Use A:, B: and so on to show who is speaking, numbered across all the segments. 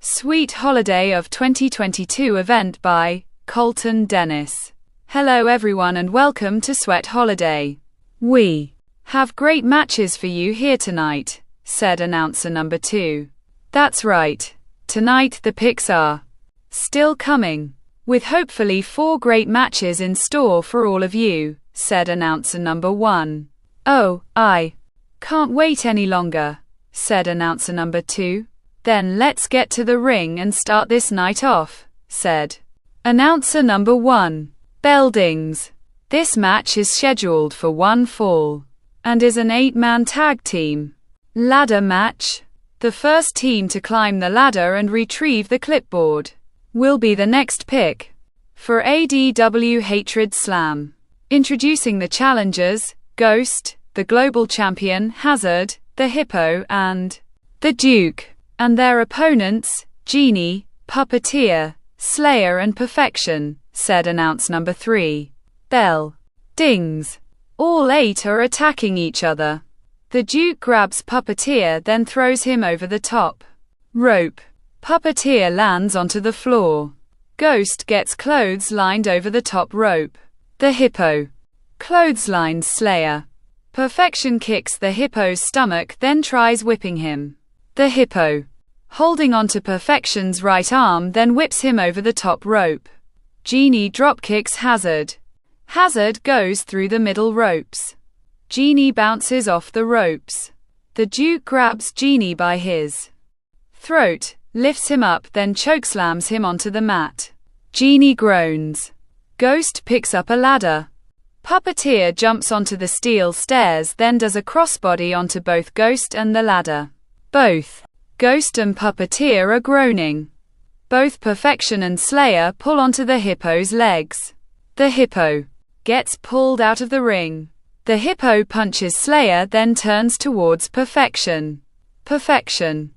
A: Sweet Holiday of 2022 event by Colton Dennis. Hello everyone and welcome to Sweat Holiday. We have great matches for you here tonight, said announcer number 2. That's right. Tonight the picks are still coming, with hopefully 4 great matches in store for all of you, said announcer number 1. Oh, I can't wait any longer, said announcer number 2. Then let's get to the ring and start this night off, said announcer number 1. Bell dings. This match is scheduled for 1 fall and is an 8-man tag team ladder match. The first team to climb the ladder and retrieve the clipboard will be the next pick for ADW Hatred Slam. Introducing the challengers: Ghost, the global champion, Hazard, the Hippo, and the Duke. And their opponents, Genie, Puppeteer, Slayer and Perfection, said announcer number 3. Bell dings. All 8 are attacking each other. The Duke grabs Puppeteer, then throws him over the top rope. Puppeteer lands onto the floor. Ghost gets clotheslined over the top rope. The Hippo clotheslines Slayer. Perfection kicks the Hippo's stomach, then tries whipping him. The Hippo, holding onto Perfection's right arm, then whips him over the top rope. Genie dropkicks Hazard. Hazard goes through the middle ropes. Genie bounces off the ropes. The Duke grabs Genie by his throat, lifts him up, then chokeslams him onto the mat. Genie groans. Ghost picks up a ladder. Puppeteer jumps onto the steel stairs, then does a crossbody onto both Ghost and the ladder. Both Ghost and Puppeteer are groaning. Both Perfection and Slayer pull onto the Hippo's legs. The Hippo gets pulled out of the ring. The Hippo punches Slayer, then turns towards Perfection. Perfection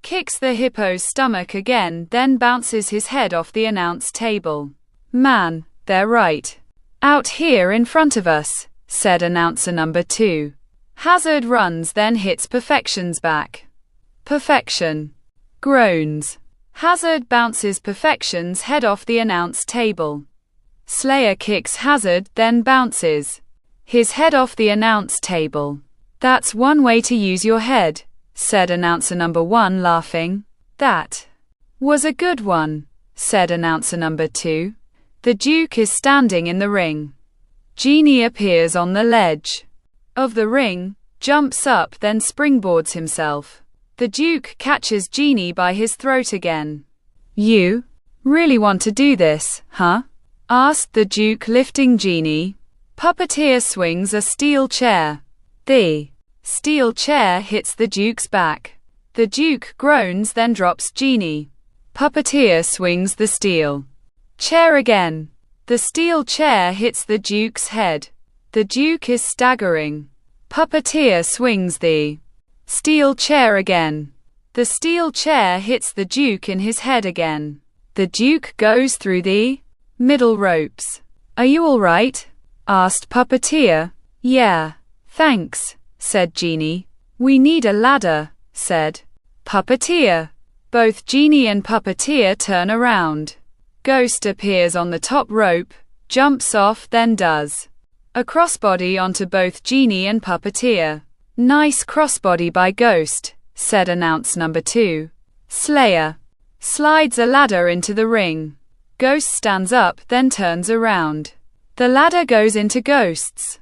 A: kicks the Hippo's stomach again, then bounces his head off the announce table. Man, they're right out here in front of us, said announcer number 2. Hazard runs, then hits Perfection's back. Perfection groans. Hazard bounces Perfection's head off the announce table. Slayer kicks Hazard, then bounces his head off the announce table. That's one way to use your head, said announcer number 1, laughing. That was a good one, said announcer number 2. The Duke is standing in the ring. Genie appears on the ledge of the ring, jumps up, then springboards himself. The Duke catches Genie by his throat again. You really want to do this, huh? Asked the Duke, lifting Genie. Puppeteer swings a steel chair. The steel chair hits the Duke's back. The Duke groans, then drops Genie. Puppeteer swings the steel chair again. The steel chair hits the Duke's head. The Duke is staggering. Puppeteer swings the steel chair again. The steel chair hits the Duke in his head again. The Duke goes through the middle ropes. Are you all right? Asked Puppeteer. Yeah, thanks, said Genie. We need a ladder, said Puppeteer. Both Genie and Puppeteer turn around. Ghost appears on the top rope, jumps off, then does a crossbody onto both Genie and Puppeteer. Nice crossbody by Ghost, said announcer number 2. Slayer slides a ladder into the ring. Ghost stands up, then turns around. The ladder goes into Ghost's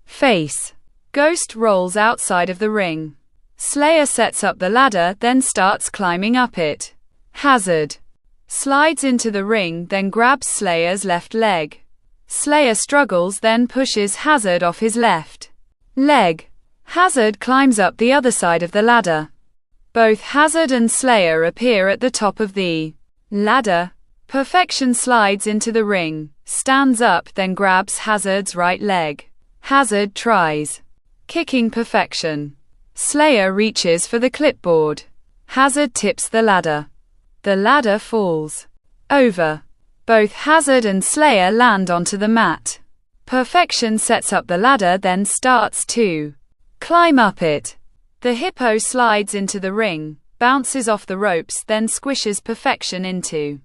A: face. Ghost rolls outside of the ring. Slayer sets up the ladder, then starts climbing up it. Hazard slides into the ring, then grabs Slayer's left leg. Slayer struggles, then pushes Hazard off his left leg. Hazard climbs up the other side of the ladder. Both Hazard and Slayer appear at the top of the ladder. Perfection slides into the ring, stands up, then grabs Hazard's right leg. Hazard tries kicking Perfection. Slayer reaches for the clipboard. Hazard tips the ladder. The ladder falls over. Both Hazard and Slayer land onto the mat. Perfection sets up the ladder, then starts to climb up it. The Hippo slides into the ring. bounces off the ropes, then squishes Perfection into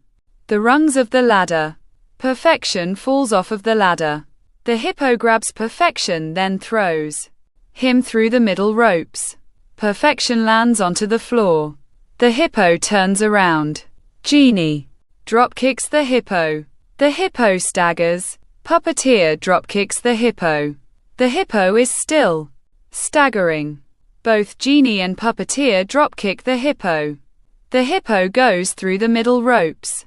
A: the rungs of the ladder. Perfection falls off of the ladder. The hippo grabs Perfection, then throws him through the middle ropes. Perfection lands onto the floor. The hippo turns around. Genie dropkicks the hippo. The hippo staggers. Puppeteer dropkicks the hippo. The hippo is still staggering. Both Genie and Puppeteer dropkick the hippo. The hippo goes through the middle ropes.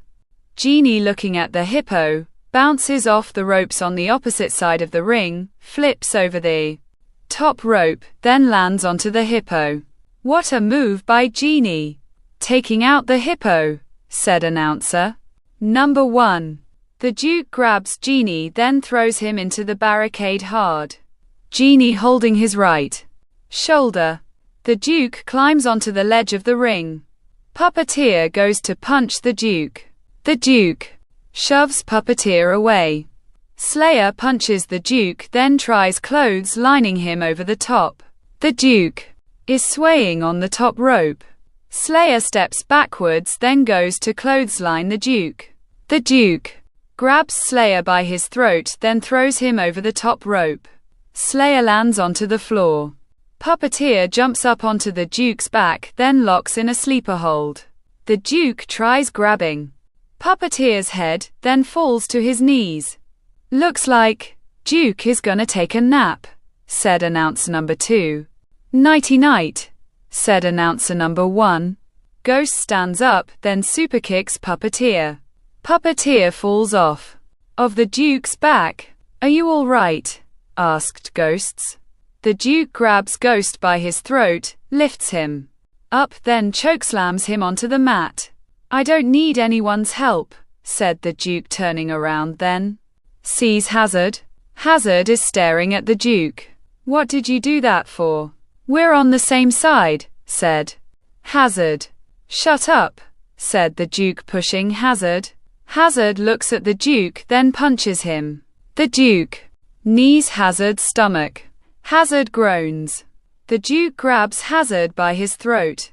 A: Genie, looking at the hippo, bounces off the ropes on the opposite side of the ring, flips over the top rope, then lands onto the hippo. What a move by Genie! Taking out the hippo, said announcer. Number 1. The Duke grabs Genie, then throws him into the barricade hard. Genie holding his right shoulder. The Duke climbs onto the ledge of the ring. Puppeteer goes to punch the Duke. The Duke shoves Puppeteer away. Slayer punches the Duke, then tries clotheslining him over the top. The Duke is swaying on the top rope. Slayer steps backwards, then goes to clothesline the Duke. The Duke grabs Slayer by his throat, then throws him over the top rope. Slayer lands onto the floor. Puppeteer jumps up onto the Duke's back, then locks in a sleeper hold. The Duke tries grabbing Puppeteer's head, then falls to his knees. Looks like Duke is gonna take a nap, said announcer number 2. Nighty night, said announcer number 1. Ghost stands up, then superkicks Puppeteer. Puppeteer falls off of the Duke's back. Are you all right? Asked Ghosts. The Duke grabs Ghost by his throat, lifts him up, then chokeslams him onto the mat. I don't need anyone's help, said the Duke, turning around, then sees Hazard. Hazard is staring at the Duke. What did you do that for? We're on the same side, said Hazard. Shut up, said the Duke, pushing Hazard. Hazard looks at the Duke, then punches him. The Duke knees Hazard's stomach. Hazard groans. The Duke grabs Hazard by his throat.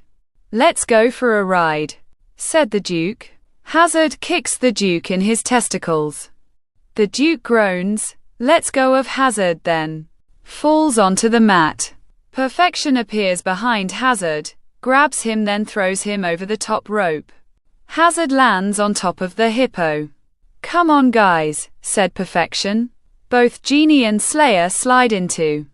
A: Let's go for a ride, said the Duke. Hazard kicks the Duke in his testicles. The Duke groans. Let's go of Hazard, then falls onto the mat. Perfection appears behind Hazard, grabs him, then throws him over the top rope. Hazard lands on top of the hippo. Come on guys, said Perfection. Both Genie and Slayer slide into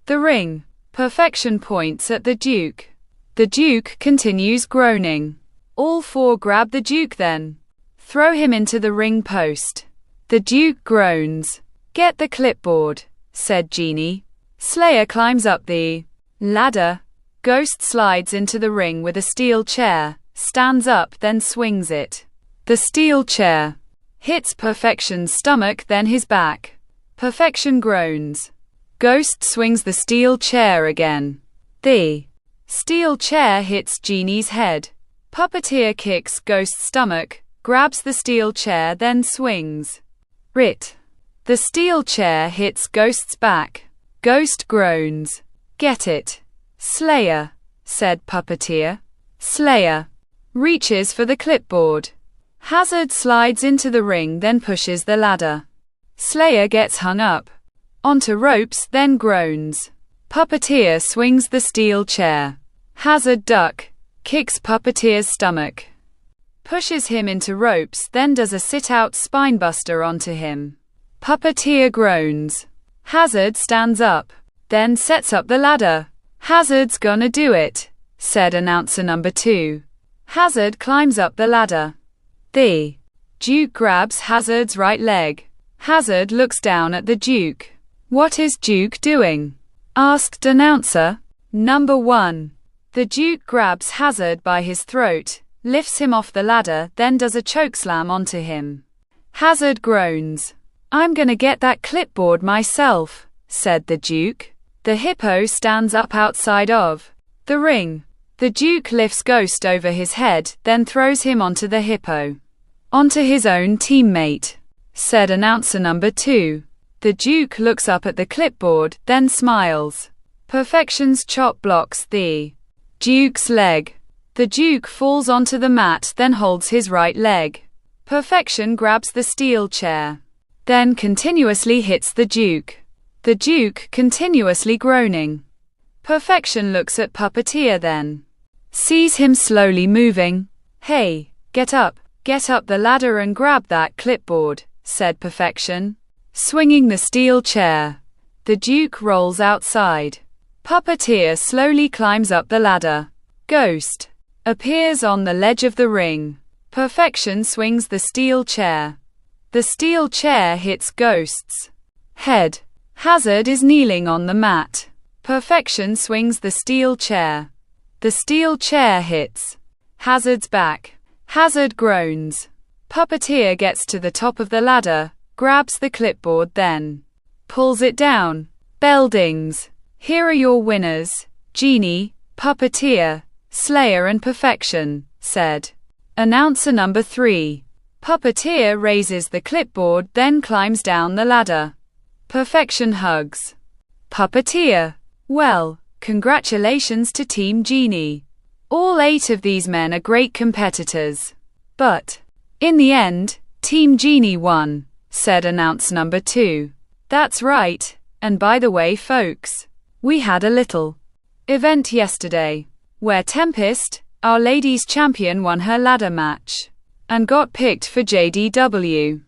A: the ring. Perfection points at the Duke. The Duke continues groaning. All 4 grab the Duke, then throw him into the ring post. The Duke groans. Get the clipboard, said Genie. Slayer climbs up the ladder. Ghost slides into the ring with a steel chair, stands up, then swings it. The steel chair hits Perfection's stomach, then his back. Perfection groans. Ghost swings the steel chair again. The steel chair hits Genie's head. Puppeteer kicks Ghost's stomach, grabs the steel chair, then swings it. The steel chair hits Ghost's back. Ghost groans. Get it, Slayer, said Puppeteer. Slayer reaches for the clipboard. Hazard slides into the ring, then pushes the ladder. Slayer gets hung up onto ropes, then groans. Puppeteer swings the steel chair. Hazard kicks Puppeteer's stomach, pushes him into ropes, then does a sit-out spinebuster onto him. Puppeteer groans. Hazard stands up, then sets up the ladder. Hazard's gonna do it, said announcer number 2. Hazard climbs up the ladder. The Duke grabs Hazard's right leg. Hazard looks down at the Duke. What is Duke doing? Asked announcer number 1. The Duke grabs Hazard by his throat, lifts him off the ladder, then does a chokeslam onto him. Hazard groans. I'm gonna get that clipboard myself, said the Duke. The hippo stands up outside of the ring. The Duke lifts Ghost over his head, then throws him onto the hippo. Onto his own teammate, said announcer number 2. The Duke looks up at the clipboard, then smiles. Perfection's chop blocks the Duke's leg. The Duke falls onto the mat, then holds his right leg. Perfection grabs the steel chair, then continuously hits the Duke. The Duke continuously groaning. Perfection looks at Puppeteer, then sees him slowly moving. "Hey, get up the ladder and grab that clipboard," said Perfection, swinging the steel chair. The Duke rolls outside. Puppeteer slowly climbs up the ladder. Ghost appears on the ledge of the ring. Perfection swings the steel chair. The steel chair hits Ghost's head. Hazard is kneeling on the mat. Perfection swings the steel chair. The steel chair hits Hazard's back. Hazard groans. Puppeteer gets to the top of the ladder, grabs the clipboard, then pulls it down. Bell dings. Here are your winners, Genie, Puppeteer, Slayer and Perfection, said announcer number 3. Puppeteer raises the clipboard, then climbs down the ladder. Perfection hugs Puppeteer. Well, congratulations to Team Genie. All 8 of these men are great competitors. But in the end, Team Genie won, said announcer number 2. That's right, and by the way folks, we had a little event yesterday, where Tempest, our ladies champion, won her ladder match, and got picked for JDW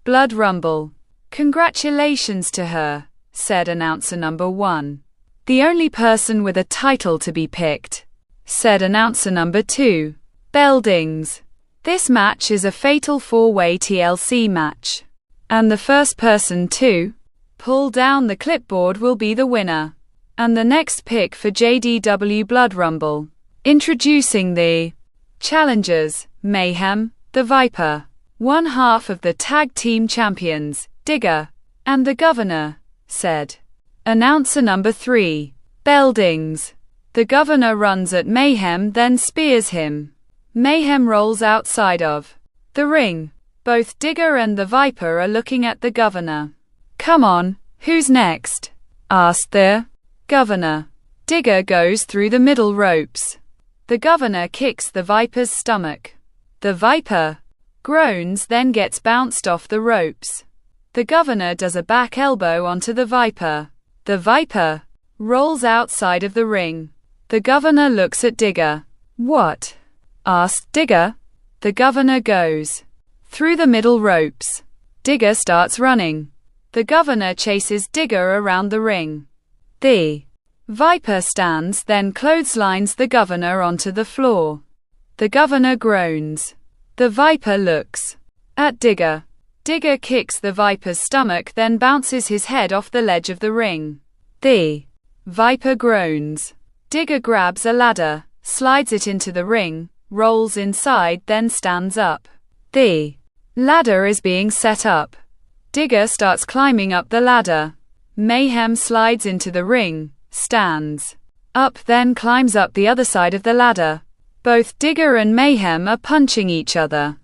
A: Blood Rumble. Congratulations to her, said announcer number 1. The only person with a title to be picked, said announcer number 2. Bell dings. This match is a fatal 4-way TLC match, and the first person to pull down the clipboard will be the winner, and the next pick for JDW Blood Rumble. Introducing the challengers, Mayhem, the Viper, one half of the tag team champions, Digger, and the Governor, said announcer number 3. Bell dings. The Governor runs at Mayhem, then spears him. Mayhem rolls outside of the ring. Both Digger and the Viper are looking at the Governor. Come on, who's next? Asked the Governor. Digger goes through the middle ropes. The Governor kicks the Viper's stomach. The Viper groans, then gets bounced off the ropes. The Governor does a back elbow onto the Viper. The Viper rolls outside of the ring. The Governor looks at Digger. What? Asked Digger. The Governor goes through the middle ropes. Digger starts running. The Governor chases Digger around the ring. The Viper stands, then clotheslines the Governor onto the floor. The Governor groans. The Viper looks at Digger. Digger kicks the Viper's stomach, then bounces his head off the ledge of the ring. The Viper groans. Digger grabs a ladder, slides it into the ring, rolls inside, then stands up. The ladder is being set up. Digger starts climbing up the ladder. Mayhem slides into the ring, stands up, then climbs up the other side of the ladder. Both Digger and Mayhem are punching each other.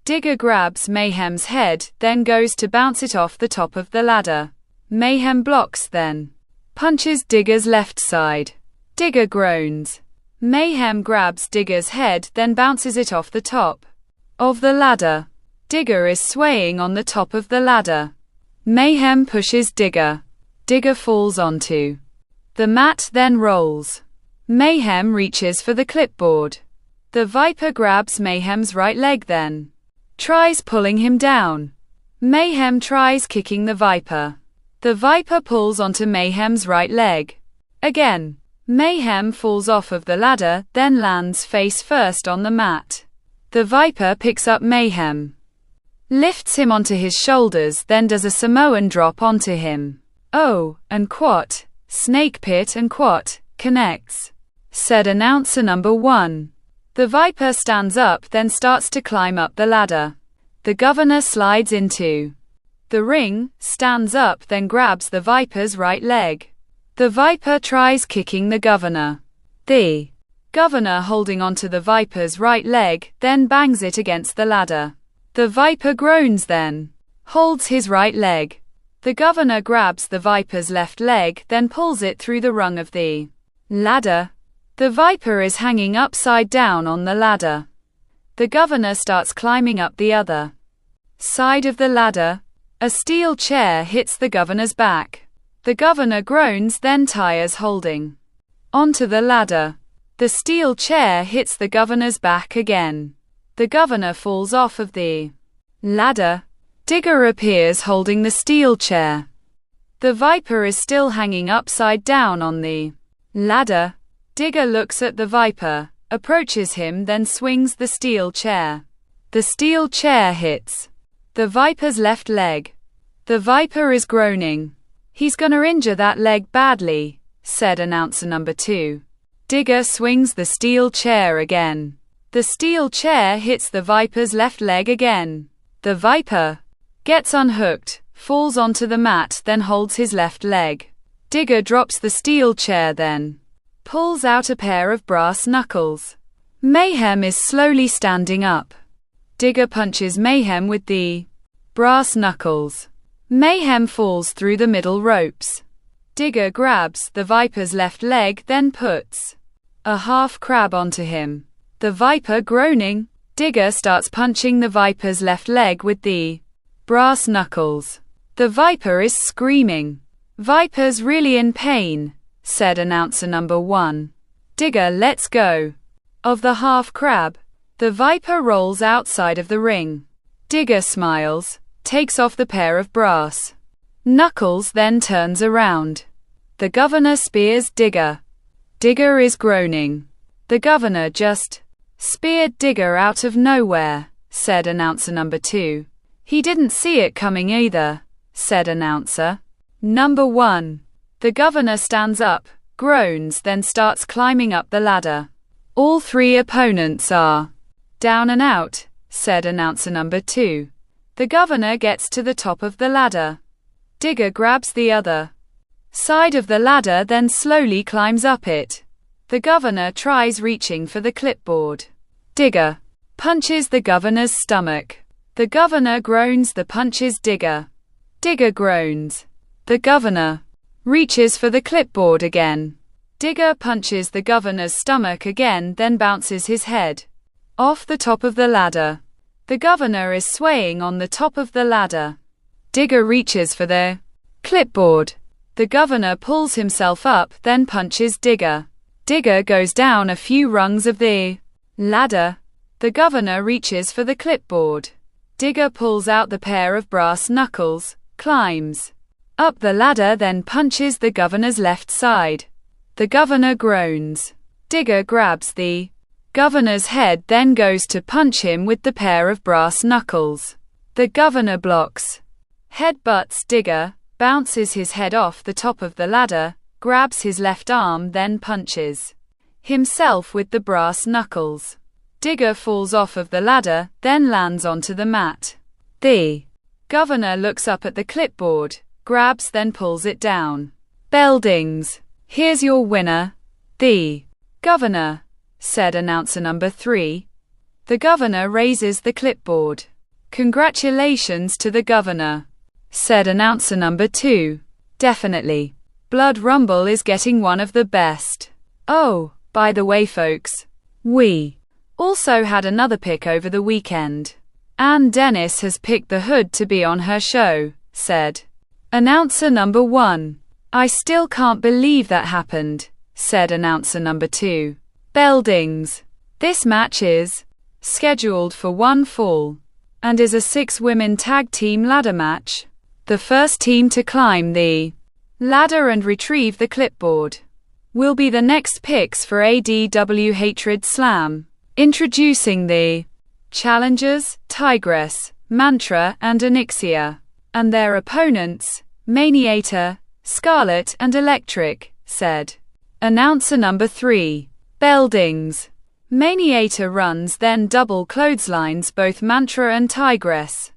A: Digger grabs Mayhem's head, then goes to bounce it off the top of the ladder. Mayhem blocks, then punches Digger's left side. Digger groans. Mayhem grabs Digger's head, then bounces it off the top of the ladder. Digger is swaying on the top of the ladder. Mayhem pushes Digger. Digger falls onto the mat, then rolls. Mayhem reaches for the clipboard. The Viper grabs Mayhem's right leg, then tries pulling him down. Mayhem tries kicking the Viper. The Viper pulls onto Mayhem's right leg. Again, Mayhem falls off of the ladder, then lands face first on the mat. The Viper picks up Mayhem, lifts him onto his shoulders, then does a Samoan drop onto him. Oh, and Quat, Snake Pit and Quat, connects, said announcer number 1. The Viper stands up, then starts to climb up the ladder. The Governor slides into the ring, stands up, then grabs the Viper's right leg. The Viper tries kicking the Governor. The Governor holding onto the Viper's right leg, then bangs it against the ladder. The Viper groans, then holds his right leg. The Governor grabs the Viper's left leg, then pulls it through the rung of the ladder. The Viper is hanging upside down on the ladder. The Governor starts climbing up the other side of the ladder. A steel chair hits the Governor's back. The Governor groans, then tires holding onto the ladder. The steel chair hits the Governor's back again. The Governor falls off of the ladder. Digger appears holding the steel chair. The Viper is still hanging upside down on the ladder. Digger looks at the Viper, approaches him, then swings the steel chair. The steel chair hits the Viper's left leg. The Viper is groaning. "He's gonna injure that leg badly," said announcer number 2. Digger swings the steel chair again. The steel chair hits the Viper's left leg again. The Viper gets unhooked, falls onto the mat, then holds his left leg. Digger drops the steel chair, then pulls out a pair of brass knuckles. Mayhem is slowly standing up. Digger punches Mayhem with the brass knuckles. Mayhem falls through the middle ropes. Digger grabs the Viper's left leg, then puts a half crab onto him. The Viper groaning. Digger starts punching the Viper's left leg with the brass knuckles. The Viper is screaming. "Viper's really in pain," said announcer number 1. Digger lets go of the half crab. The Viper rolls outside of the ring. Digger smiles, takes off the pair of brass knuckles, then turns around. The Governor spears Digger. Digger is groaning. "The Governor just speared Digger out of nowhere," said announcer number 2. "He didn't see it coming either," said announcer number 1. The Governor stands up, groans, then starts climbing up the ladder. "All 3 opponents are down and out," said announcer number 2. The Governor gets to the top of the ladder. Digger grabs the other side of the ladder, then slowly climbs up it. The Governor tries reaching for the clipboard. Digger punches the Governor's stomach. The Governor groans. The punches Digger. Digger groans. The Governor reaches for the clipboard again. Digger punches the Governor's stomach again, then bounces his head off the top of the ladder. The Governor is swaying on the top of the ladder. Digger reaches for the clipboard. The Governor pulls himself up, then punches Digger. Digger goes down a few rungs of the ladder. The Governor reaches for the clipboard. Digger pulls out the pair of brass knuckles, climbs up the ladder, then punches the Governor's left side. The Governor groans. Digger grabs the Governor's head, then goes to punch him with the pair of brass knuckles. The Governor blocks, headbutts Digger, bounces his head off the top of the ladder, grabs his left arm, then punches himself with the brass knuckles. Digger falls off of the ladder, then lands onto the mat. The Governor looks up at the clipboard, grabs, then pulls it down. "Bell dings. Here's your winner, the Governor," said announcer number 3. The Governor raises the clipboard. "Congratulations to the Governor," said announcer number 2. "Definitely. Blood Rumble is getting one of the best. Oh, by the way folks, we also had another pick over the weekend. Ann Dennis has picked the Hood to be on her show," said announcer number 1. "I still can't believe that happened," said announcer number 2. "Bell dings. This match is scheduled for 1 fall and is a 6-women tag team ladder match. The first team to climb the ladder and retrieve the clipboard will be the next picks for ADW Hatred Slam. Introducing the challengers, Tigress, Mantra, and Onyxia, and their opponents, Maniator, Scarlet, and Electric," said announcer number 3. "Bell dings. Maniator runs, then double clotheslines both Mantra and Tigress.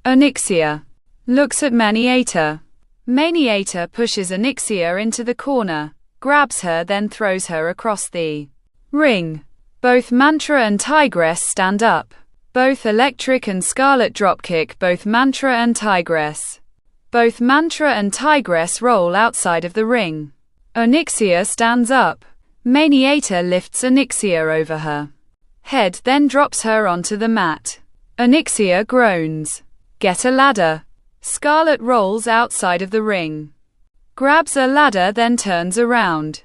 A: Onyxia looks at Maniator. Maniator pushes Onyxia into the corner, grabs her, then throws her across the ring. Both Mantra and Tigress stand up. Both Electric and Scarlet dropkick both Mantra and Tigress. Both Mantra and Tigress roll outside of the ring. Onyxia stands up. Maniator lifts Onyxia over her head, then drops her onto the mat. Onyxia groans. Get a ladder. Scarlet rolls outside of the ring, grabs a ladder, then turns around.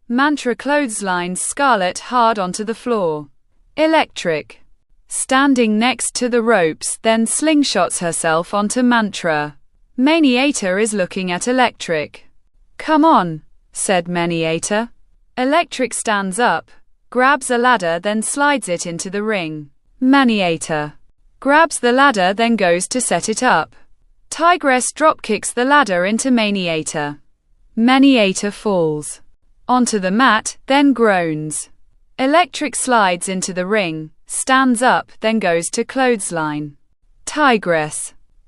A: Mantra clotheslines Scarlet hard onto the floor. Electric, standing next to the ropes, then slingshots herself onto Mantra. Maniator is looking at Electric. Come on, said Maniator. Electric stands up, grabs a ladder, then slides it into the ring. Maniator grabs the ladder, then goes to set it up. Tigress dropkicks the ladder into Maniator. Maniator falls onto the mat, then groans. Electric slides into the ring, stands up, then goes to clothesline.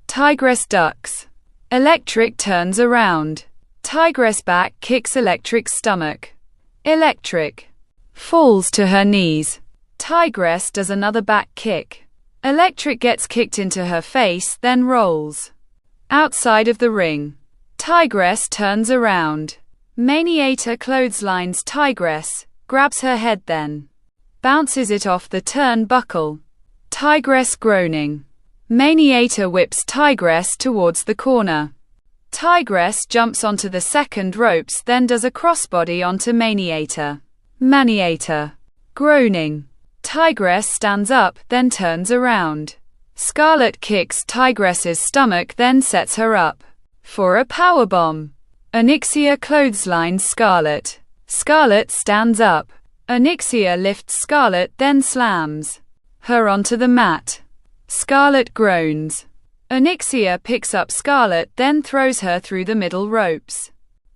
A: Tigress ducks. Electric turns around. Tigress back kicks Electric's stomach. Electric falls to her knees. Tigress does another back kick. Electric gets kicked into her face, then rolls outside of the ring. Tigress turns around. Maniator clotheslines Tigress, grabs her head, then bounces it off the turnbuckle. Tigress groaning. Maniator whips Tigress towards the corner. Tigress jumps onto the second ropes, then does a crossbody onto Maniator. Maniator groaning. Tigress stands up, then turns around. Scarlet kicks Tigress's stomach, then sets her up for a powerbomb. Onyxia clotheslines Scarlet. Scarlet stands up. Onyxia lifts Scarlet, then slams her onto the mat. Scarlet groans. Onyxia picks up Scarlet, then throws her through the middle ropes.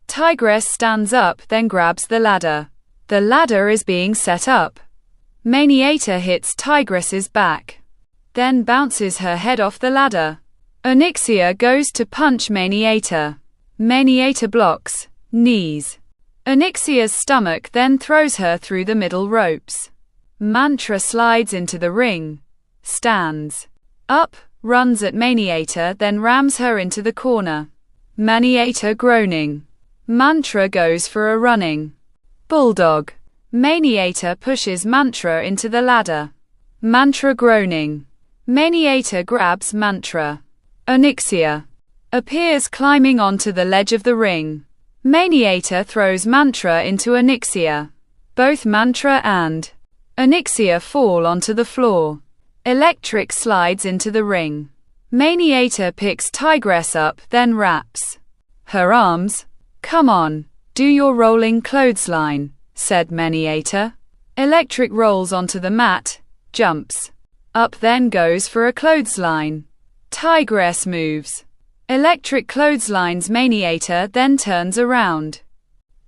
A: Tigress stands up, then grabs the ladder. The ladder is being set up. Maniator hits Tigress's back, then bounces her head off the ladder. Onyxia goes to punch Maniator. Maniator blocks, knees. Onyxia's stomach, then throws her through the middle ropes. Mantra slides into the ring, stands up, runs at Maniator, then rams her into the corner. Maniator groaning. Mantra goes for a running bulldog. Maniator pushes Mantra into the ladder. Mantra groaning. Maniator grabs Mantra. Onyxia appears climbing onto the ledge of the ring. Maniator throws Mantra into Onyxia. Both Mantra and Onyxia fall onto the floor. Electric slides into the ring. Maniator picks Tigress up, then wraps her arms. Come on, do your rolling clothesline, said Maniator. Electric rolls onto the mat, jumps up, then goes for a clothesline. Tigress moves. Electric clotheslines Maniator, then turns around.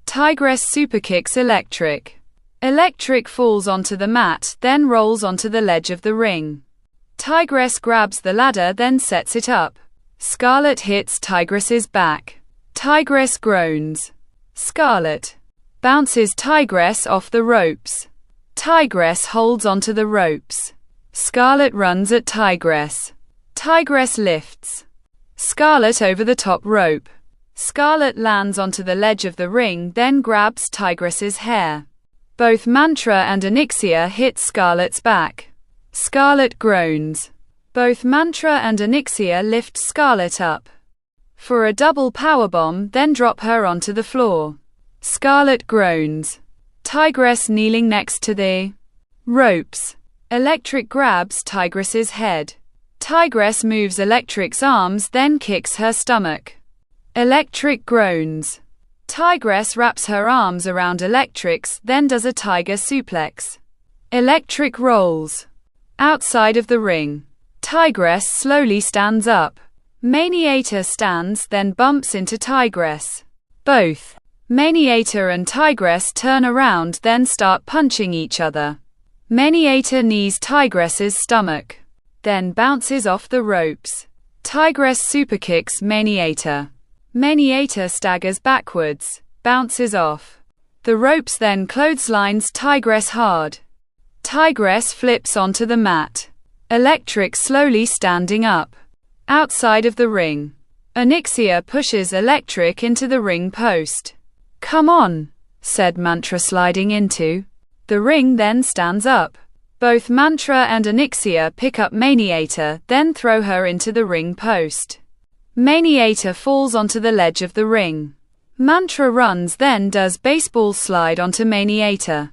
A: Tigress superkicks Electric. Electric falls onto the mat, then rolls onto the ledge of the ring. Tigress grabs the ladder, then sets it up. Scarlet hits Tigress's back. Tigress groans. Scarlet bounces Tigress off the ropes. Tigress holds onto the ropes. Scarlet runs at Tigress. Tigress lifts Scarlet over the top rope. Scarlet lands onto the ledge of the ring, then grabs Tigress's hair. Both Mantra and Onyxia hit Scarlet's back. Scarlet groans. Both Mantra and Onyxia lift Scarlet up for a double powerbomb, then drop her onto the floor. Scarlet groans. Tigress kneeling next to the ropes. Electric grabs Tigress's head. Tigress moves Electric's arms, then kicks her stomach. Electric groans. Tigress wraps her arms around Electric's, then does a tiger suplex. Electric rolls outside of the ring. Tigress slowly stands up. Maniator stands, then bumps into Tigress. Both Maniator and Tigress turn around, then start punching each other. Maniator knees Tigress's stomach, then bounces off the ropes. Tigress superkicks Maniator. Maniator staggers backwards, bounces off the ropes, then clotheslines Tigress hard. Tigress flips onto the mat. Electric slowly standing up outside of the ring. Onyxia pushes Electric into the ring post. Come on, said Mantra, sliding into the ring, then stands up. Both Mantra and Onyxia pick up Maniator, then throw her into the ring post. Maniator falls onto the ledge of the ring. Mantra runs, then does baseball slide onto Maniator.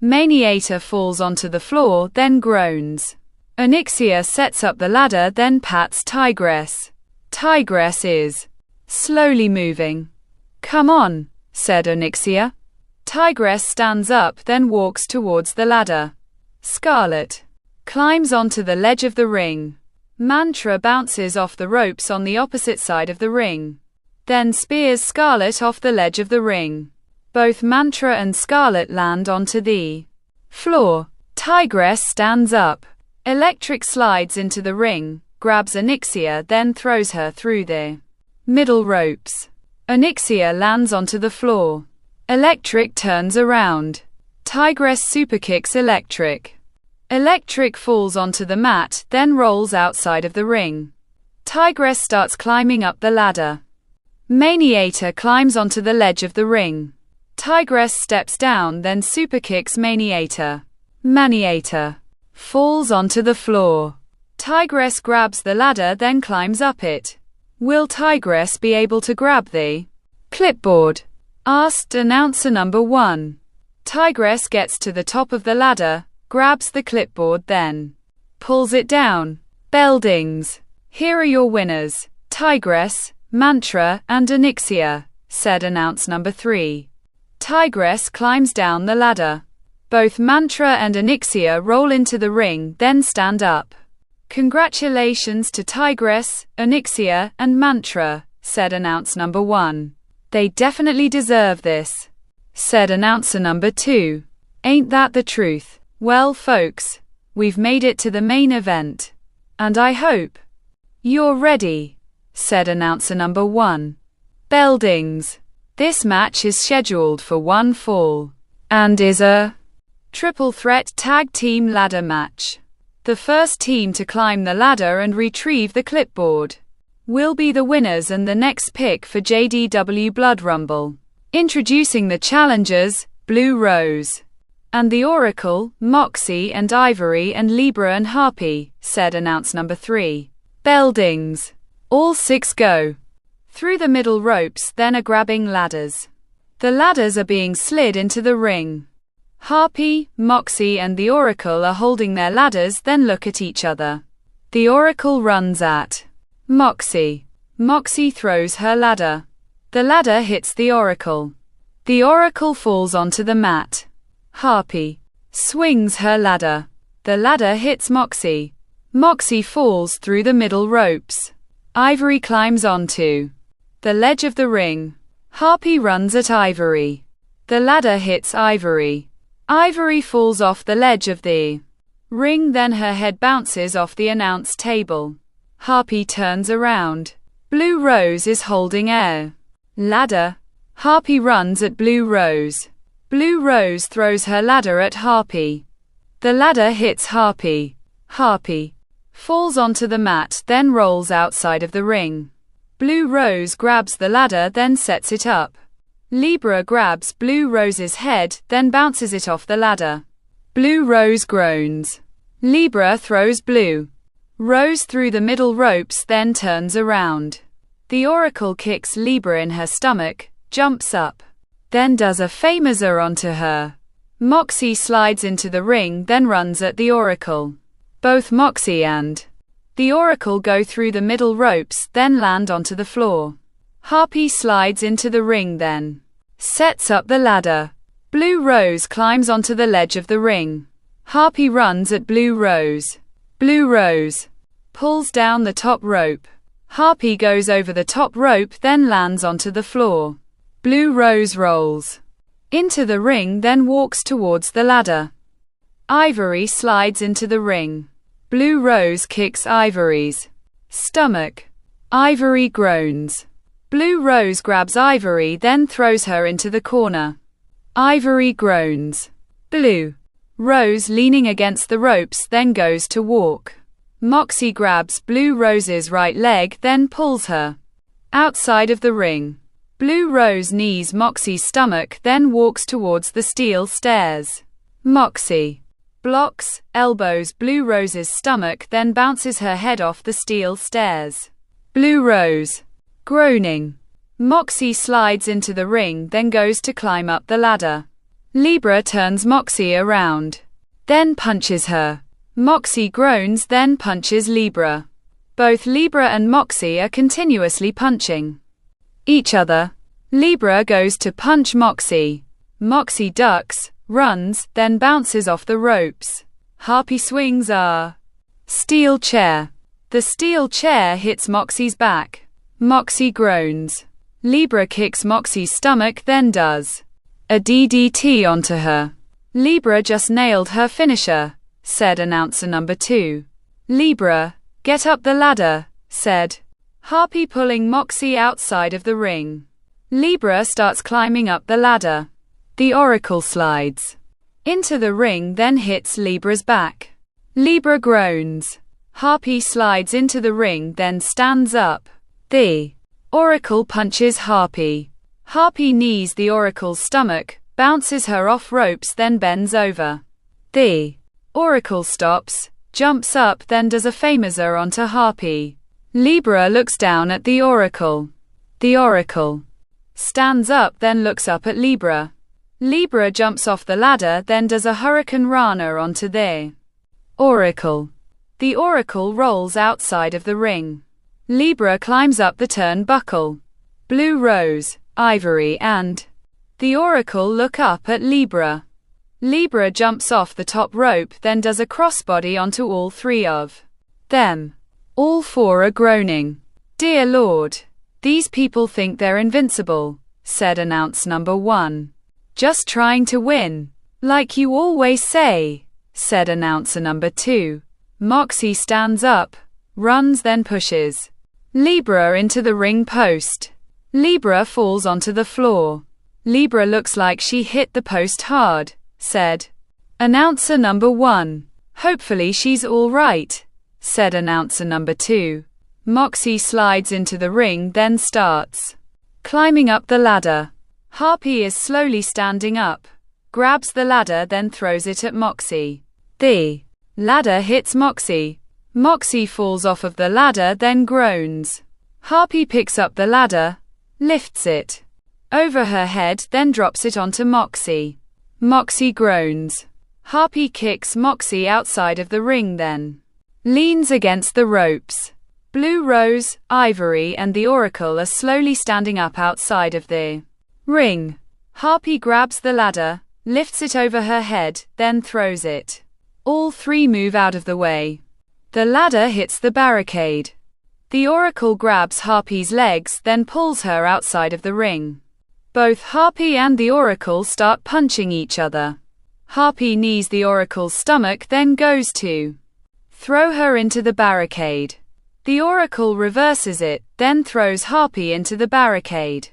A: Maniator falls onto the floor, then groans. Onyxia sets up the ladder, then pats Tigress. Tigress is slowly moving. "Come on," said Onyxia. Tigress stands up, then walks towards the ladder. Scarlet climbs onto the ledge of the ring. Mantra bounces off the ropes on the opposite side of the ring, then spears Scarlet off the ledge of the ring. Both Mantra and Scarlet land onto the floor. Tigress stands up. Electric slides into the ring, grabs Onyxia, then throws her through the middle ropes. Onyxia lands onto the floor. Electric turns around. Tigress superkicks Electric. Electric falls onto the mat, then rolls outside of the ring. Tigress starts climbing up the ladder. Maniator climbs onto the ledge of the ring. Tigress steps down, then superkicks Maniator. Maniator falls onto the floor. Tigress grabs the ladder, then climbs up it. Will Tigress be able to grab the clipboard? Asked announcer number 1. Tigress gets to the top of the ladder, grabs the clipboard, then pulls it down. Beldings. Here are your winners, Tigress, Mantra, and Onyxia, said announcer number 3. Tigress climbs down the ladder. Both Mantra and Onyxia roll into the ring, then stand up. Congratulations to Tigress, Onyxia, and Mantra, said announcer number 1. They definitely deserve this, said announcer number 2. Ain't that the truth? Well, folks, we've made it to the main event. And I hope you're ready, said announcer number 1. Beldings. This match is scheduled for one fall, and is a triple threat tag team ladder match. The first team to climb the ladder and retrieve the clipboard will be the winners and the next pick for JDW Blood Rumble. Introducing the challengers, Blue Rose and the Oracle, Moxie and Ivory and Libra and Harpy, said announcer number 3. Beldings. All 6 go through the middle ropes, then are grabbing ladders. The ladders are being slid into the ring. Harpy, Moxie and the Oracle are holding their ladders, then look at each other. The Oracle runs at Moxie. Moxie throws her ladder. The ladder hits the Oracle. The Oracle falls onto the mat. Harpy swings her ladder. The ladder hits Moxie. Moxie falls through the middle ropes. Ivory climbs onto the ledge of the ring. Harpy runs at Ivory. The ladder hits Ivory. Ivory falls off the ledge of the ring, then her head bounces off the announce table. Harpy turns around. Blue Rose is holding air ladder. Harpy runs at Blue Rose. Blue Rose throws her ladder at Harpy. The ladder hits Harpy. Harpy falls onto the mat, then rolls outside of the ring. Blue Rose grabs the ladder, then sets it up. Libra grabs Blue Rose's head, then bounces it off the ladder. Blue Rose groans. Libra throws Blue Rose through the middle ropes, then turns around. The Oracle kicks Libra in her stomach, jumps up, then does a famouser onto her. Moxie slides into the ring, then runs at the Oracle. Both Moxie and the Oracle go through the middle ropes, then land onto the floor. Harpy slides into the ring, then sets up the ladder. Blue Rose climbs onto the ledge of the ring. Harpy runs at Blue Rose. Blue Rose pulls down the top rope. Harpy goes over the top rope, then lands onto the floor. Blue Rose rolls into the ring, then walks towards the ladder. Ivory slides into the ring. Blue Rose kicks Ivory's stomach. Ivory groans. Blue Rose grabs Ivory, then throws her into the corner. Ivory groans. Blue Rose leaning against the ropes, then goes to walk. Moxie grabs Blue Rose's right leg, then pulls her outside of the ring. Blue Rose knees Moxie's stomach, then walks towards the steel stairs. Moxie blocks, elbows Blue Rose's stomach, then bounces her head off the steel stairs. Blue Rose groaning. Moxie slides into the ring, then goes to climb up the ladder. Libra turns Moxie around, then punches her. Moxie groans, then punches Libra. Both Libra and Moxie are continuously punching each other. Libra goes to punch Moxie. Moxie ducks, runs, then bounces off the ropes. Harpy swings a steel chair. The steel chair hits Moxie's back. Moxie groans. Libra kicks Moxie's stomach, then does a DDT onto her. Libra just nailed her finisher, said announcer number 2. Libra, get up the ladder, said Harpy, pulling Moxie outside of the ring. Libra starts climbing up the ladder. The Oracle slides into the ring, then hits Libra's back. Libra groans. Harpy slides into the ring, then stands up. The Oracle punches Harpy. Harpy knees the Oracle's stomach, bounces her off ropes, then bends over. The Oracle stops, jumps up, then does a famouser onto Harpy. Libra looks down at the Oracle. The Oracle stands up, then looks up at Libra. Libra jumps off the ladder, then does a Hurricane Rana onto the Oracle. The Oracle rolls outside of the ring. Libra climbs up the turnbuckle. Blue Rose, Ivory, and the Oracle look up at Libra. Libra jumps off the top rope, then does a crossbody onto all three of them. All four are groaning. Dear Lord, these people think they're invincible, said announce number 1. Just trying to win, like you always say, said announcer number 2. Moxie stands up, runs, then pushes Libra into the ring post. Libra falls onto the floor. Libra looks like she hit the post hard, said announcer number 1. Hopefully she's all right, said announcer number 2. Moxie slides into the ring, then starts climbing up the ladder. Harpy is slowly standing up, grabs the ladder, then throws it at Moxie. The ladder hits Moxie. Moxie falls off of the ladder, then groans. Harpy picks up the ladder, lifts it over her head, then drops it onto Moxie. Moxie groans. Harpy kicks Moxie outside of the ring, then leans against the ropes. Blue Rose, Ivory, and the Oracle are slowly standing up outside of the ring. Harpy grabs the ladder, lifts it over her head, then throws it. All three move out of the way. The ladder hits the barricade. The Oracle grabs Harpy's legs, then pulls her outside of the ring. Both Harpy and the Oracle start punching each other. Harpy knees the Oracle's stomach, then goes to throw her into the barricade. The Oracle reverses it, then throws Harpy into the barricade.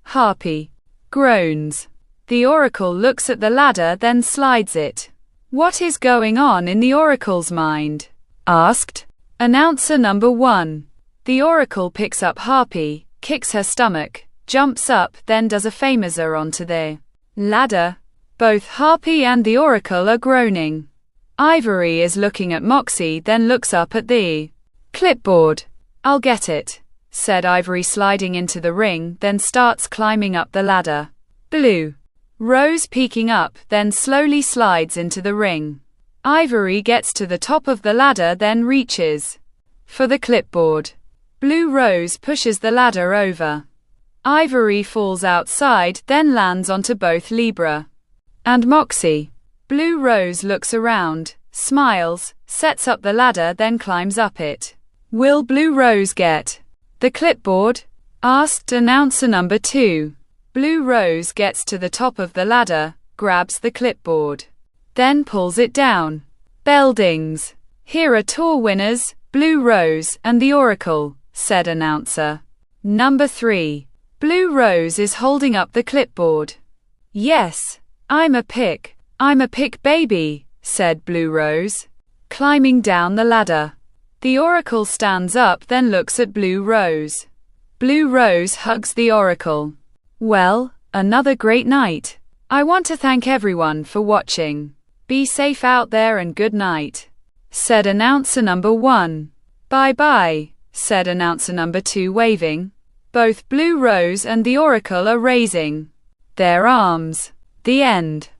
A: Harpy groans. The Oracle looks at the ladder, then slides it. What is going on in the Oracle's mind? Asked announcer number 1. The Oracle picks up Harpy, kicks her stomach, jumps up, then does a famouser onto the ladder. Both Harpy and the Oracle are groaning. Ivory is looking at Moxie, then looks up at the clipboard. I'll get it, said Ivory, sliding into the ring, then starts climbing up the ladder. Blue Rose peeking up, then slowly slides into the ring. Ivory gets to the top of the ladder, then reaches for the clipboard. Blue Rose pushes the ladder over. Ivory falls outside, then lands onto both Libra and Moxie. Blue Rose looks around, smiles, sets up the ladder, then climbs up it. Will Blue Rose get the clipboard? Asked announcer number 2. Blue Rose gets to the top of the ladder, grabs the clipboard, then pulls it down. Bell dings. Here are tour winners, Blue Rose and the Oracle, said announcer number 3. Blue Rose is holding up the clipboard. Yes, I'm a pick baby, said Blue Rose, climbing down the ladder. The Oracle stands up, then looks at Blue Rose. Blue Rose hugs the Oracle. Well, another great night. I want to thank everyone for watching. Be safe out there and good night, said announcer number 1. Bye-bye, said announcer number 2 waving. Both Blue Rose and the Oracle are raising their arms. The end.